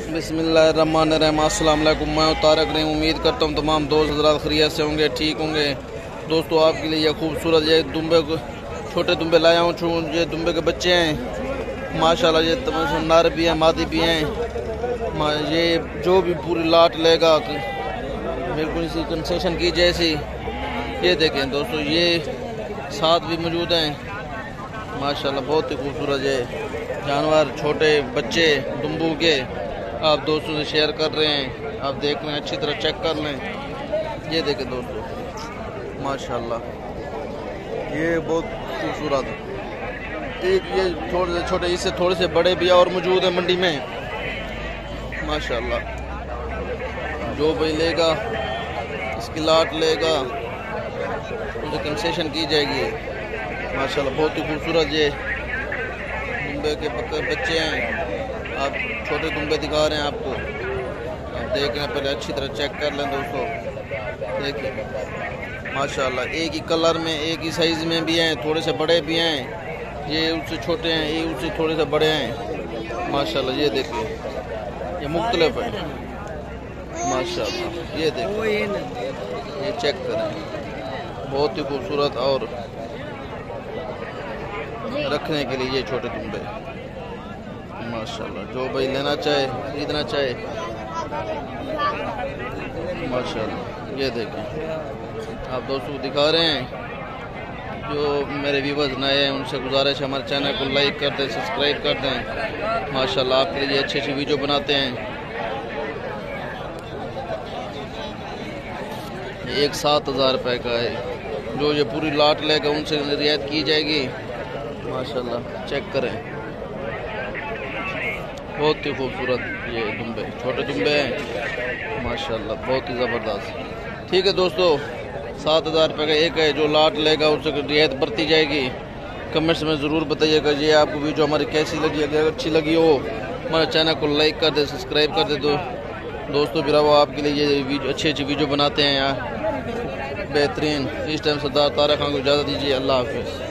बिस्मिल्लाहिर्रहमानिर्रहीम। अस्सलाम वालेकुम। मैं तारक रहीम। उम्मीद करता हूँ तमाम दोस्त हज़रात खैरियत से होंगे, ठीक होंगे। दोस्तों आपके लिए ये खूबसूरत ये दुम्बे छोटे दुम्बे लाया हूँ। ये दुम्बे के बच्चे हैं माशाल्लाह। ये नर भी हैं, मादी भी हैं। ये जो भी पूरी लाट लेगा बिल्कुल इसी कंसेशन की जैसी। ये देखें दोस्तों, ये साथ भी मौजूद हैं माशाल्लाह। बहुत ही खूबसूरत ये जानवर, छोटे बच्चे दुम्बू के आप दोस्तों से शेयर कर रहे हैं। आप देख रहे हैं, अच्छी तरह चेक कर लें। ये देखें दोस्तों माशाल्लाह, ये बहुत खूबसूरत। एक ये थोड़े से छोटे, इससे थोड़े से बड़े भी और मौजूद हैं मंडी में माशाल्लाह। जो भाई लेगा, इसकी लाट लेगा, उसे कंसेशन की जाएगी माशाल्लाह। बहुत ही खूबसूरत ये दुम्बे के बच्चे हैं। आप छोटे दुम्बे दिखा रहे हैं आपको। आप देख रहे हैं, पहले अच्छी तरह चेक कर लें दोस्तों। देखिए माशाल्लाह, एक ही कलर में, एक ही साइज़ में भी हैं, थोड़े से बड़े भी हैं। ये उससे छोटे हैं, ये उससे थोड़े से बड़े हैं माशाल्लाह। ये देखिए, ये मुख्तलिफ है माशाल्लाह। ये देखिए, ये चेक करें, बहुत ही खूबसूरत और रखने के लिए ये छोटे दुम्बे माशाल्लाह। जो भाई लेना चाहे, खरीदना चाहे माशाल्लाह। ये देखें, आप दोस्तों को दिखा रहे हैं। जो मेरे व्यूवर्स नए हैं उनसे गुजारिश है, हमारे चैनल को लाइक कर दें, सब्सक्राइब कर दें माशाल्लाह। आपके लिए अच्छी अच्छी वीडियो बनाते हैं। एक 7,000 रुपये का है। जो ये पूरी लाट लेगा उनसे रियायत की जाएगी माशाल्लाह। चेक करें, बहुत ही खूबसूरत ये दुम्बे, छोटे दुम्बे हैं माशाल्लाह, बहुत ही ज़बरदस्त। ठीक है दोस्तों, 7,000 रुपये का एक है। जो लाट लेगा उससे रियायत बरती जाएगी। कमेंट्स में ज़रूर बताइएगा ये आपको वीडियो हमारी कैसी लगी। अगर अच्छी लगी हो हमारे चैनल को लाइक कर दे, सब्सक्राइब कर दे। दोस्तों फिर वो आपके लिए ये वीडियो अच्छी वीडियो बनाते हैं यार, बेहतरीन। इस टाइम सरदार तारक खान को इजाज़त दीजिए। अल्लाह हाफिज़।